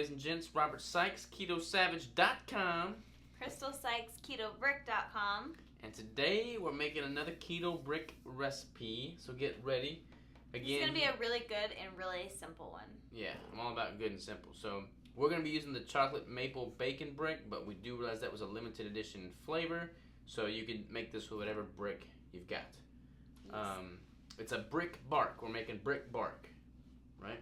ladies and gents. Robert Sykes, KetoSavage.com. Crystal Sykes, KetoBrick.com. And today we're making another Keto Brick recipe, so get ready. Again, it's going to be a really good and really simple one. Yeah, I'm all about good and simple. So we're going to be using the chocolate maple bacon brick, but we do realize that was a limited edition flavor, so you can make this with whatever brick you've got. Yes. It's a brick bark. We're making brick bark, right?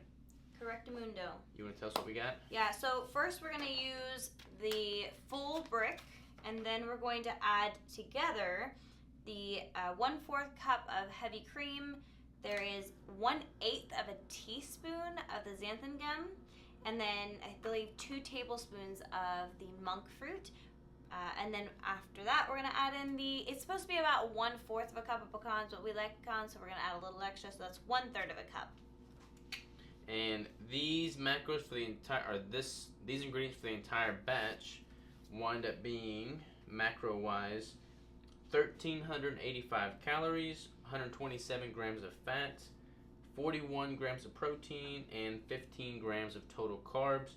Correctamundo. You want to tell us what we got? Yeah, so first we're going to use the full brick, and then we're going to add together the 1/4 cup of heavy cream. There is 1/8 of a teaspoon of the xanthan gum, and then I believe 2 tablespoons of the monk fruit. And then after that, we're gonna add in it's supposed to be about 1/4 of a cup of pecans, but we like pecans, so we're gonna add a little extra, so that's 1/3 of a cup. And these macros for the entire, these ingredients for the entire batch wind up being, macro-wise, 1,385 calories, 127 grams of fat, 41 grams of protein, and 15 grams of total carbs.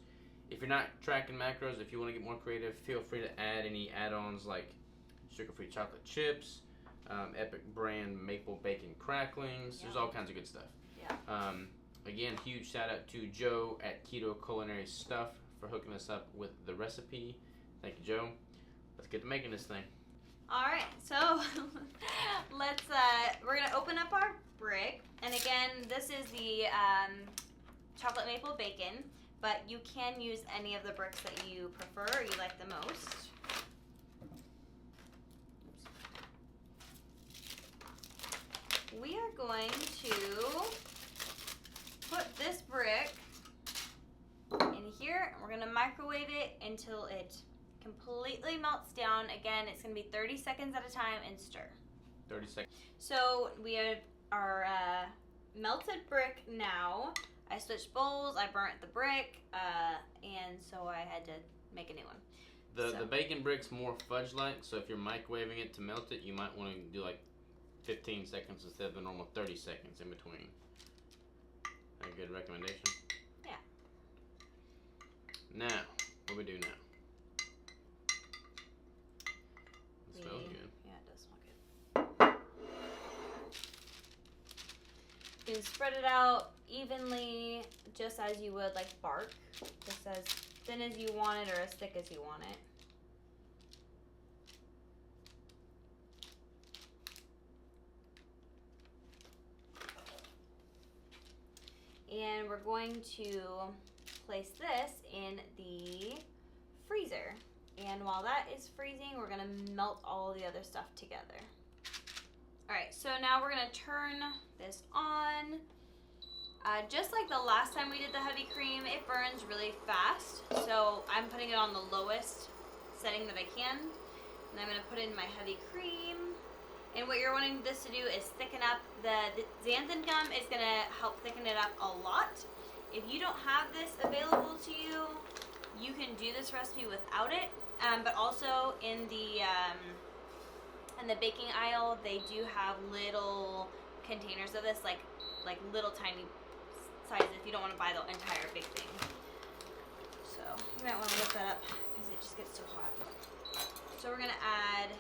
If you're not tracking macros, if you want to get more creative, feel free to add any add-ons like sugar-free chocolate chips, Epic brand maple bacon cracklings. There's all kinds of good stuff. Yeah. Again, huge shout out to Joe at Keto Culinary Stuff for hooking us up with the recipe. Thank you, Joe. Let's get to making this thing. All right, so we're gonna open up our brick, and again, this is the chocolate maple bacon, but you can use any of the bricks that you prefer or you like the most. We are going to put this brick in here, and we're gonna microwave it until it completely melts down. Again, it's going to be 30 seconds at a time and stir. 30 seconds. So we have our melted brick now. I switched bowls, I burnt the brick, and so I had to make a new one. The bacon brick's more fudge-like, so if you're microwaving it to melt it, you might want to do like 15 seconds instead of the normal 30 seconds in between. A good recommendation? Yeah. Now, what do we do now? It smells good. Yeah, it does smell good. You can spread it out evenly, just as you would like bark, just as thin as you want it or as thick as you want it. And we're going to place this in the freezer. And while that is freezing, we're gonna melt all the other stuff together. All right, so now we're gonna turn this on. Just like the last time we did the heavy cream, it burns really fast. So I'm putting it on the lowest setting that I can. And I'm gonna put in my heavy cream. And what you're wanting this to do is thicken up. The xanthan gum is gonna help thicken it up a lot. If you don't have this available to you, you can do this recipe without it. But also in the baking aisle, they do have little containers of this, like little tiny sizes if you don't want to buy the entire big thing. So you might want to look that up because it just gets too hot. So we're gonna add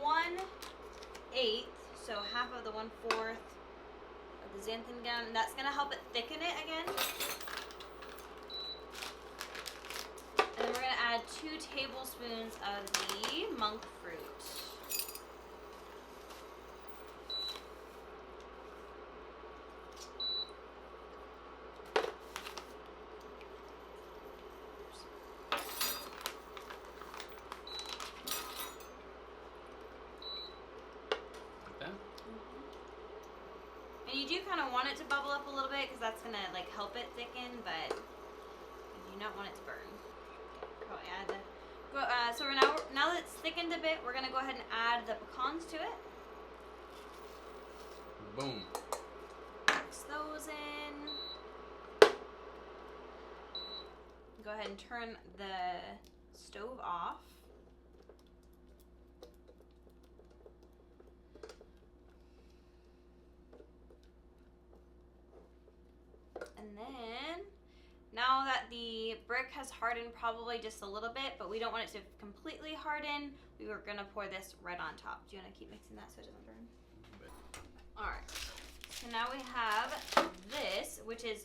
1/8, so half of the 1/4 of the xanthan gum. That's gonna help it thicken it again. And then we're going to add 2 tablespoons of the monk fruit. Like that? And you do kind of want it to bubble up a little bit because that's going to like help it thicken, but you do not want it to burn. Probably add the. So we're now that it's thickened a bit, we're gonna go ahead and add the pecans to it. Boom. Mix those in. Go ahead and turn the stove off. And then Now that the brick has hardened probably just a little bit, but we don't want it to completely harden, we were going to pour this right on top. Do you want to keep mixing that so it doesn't burn? Alright, so now we have this, which is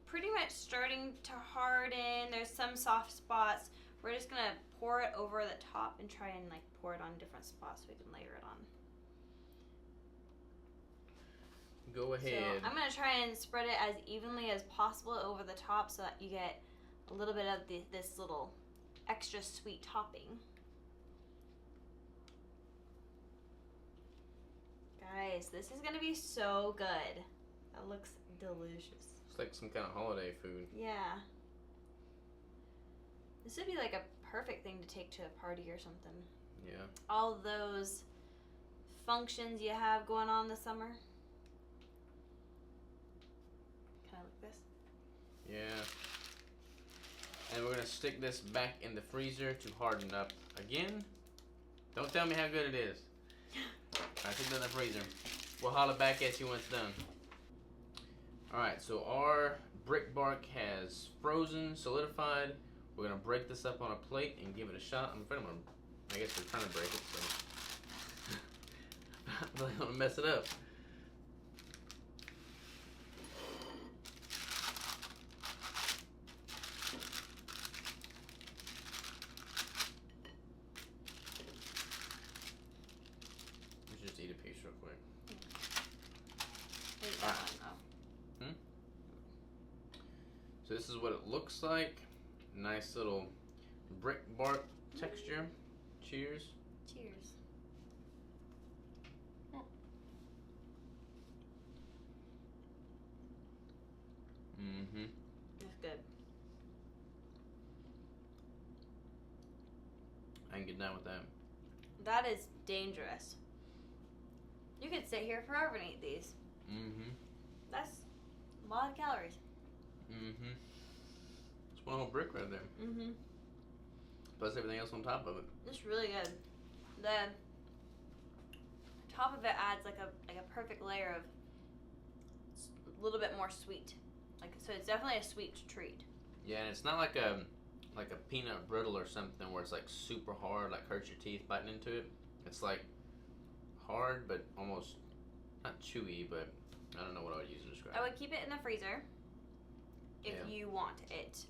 pretty much starting to harden. There's some soft spots. We're just going to pour it over the top and try and like pour it on different spots so we can layer it on. Go ahead. So I'm going to try and spread it as evenly as possible over the top so that you get a little bit of this little extra sweet topping. Guys, this is going to be so good. That looks delicious. It's like some kind of holiday food. Yeah. This would be like a perfect thing to take to a party or something. Yeah. All those functions you have going on this summer. Can I look this? Yeah. And we're going to stick this back in the freezer to harden up again. Don't tell me how good it is. Alright, stick it in the freezer. We'll holler back at you when it's done. Alright, so our brick bark has frozen, solidified. We're going to break this up on a plate and give it a shot. I guess we're trying to break it, so I feel like I'm going to mess it up. Let's just eat a piece real quick. Eat that one, though. So this is what it looks like. Nice little brick bark texture. Cheers. Cheers. Mm-hmm. It's good. I can get down with that. That is dangerous. You could sit here forever and eat these. Mm-hmm. That's a lot of calories. Mm-hmm. It's one whole brick right there. Mm-hmm. Plus everything else on top of it. It's really good. The top of it adds like a perfect layer of a little bit more sweet. Like, so it's definitely a sweet treat. Yeah, and it's not like a peanut brittle or something where it's like super hard, like hurts your teeth biting into it. It's like hard, but almost not chewy, but I don't know what I would use to describe. I would keep it in the freezer if you want it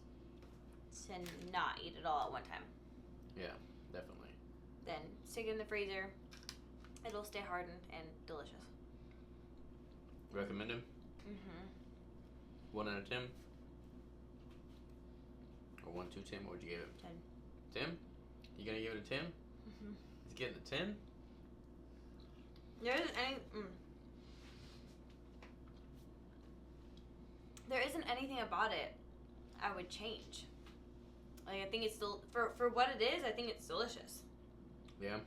to not eat it all at one time. Yeah, definitely. Then stick it in the freezer. It'll stay hardened and delicious. Recommend him? Mm-hmm. 1 out of 10? Or 1 to 10? What would you give it? 10. 10? You gonna give it a 10? Mm-hmm. He's getting a 10? There isn't any. There isn't anything about it I would change. Like, I think it's still for what it is. I think it's delicious. Yeah.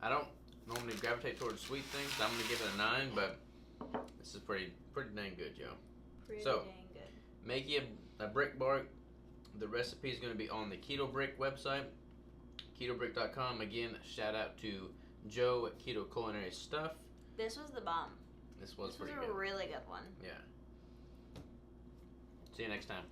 I don't normally gravitate towards sweet things. So I'm gonna give it a 9, but this is pretty dang good, Joe. Pretty So, dang good. Make you a brick bark. The recipe is going to be on the Keto Brick website, ketobrick.com. Again, shout out to Joe at Keto Culinary Stuff. This was the bomb. This was This pretty was a good. really good one. Yeah. See you next time.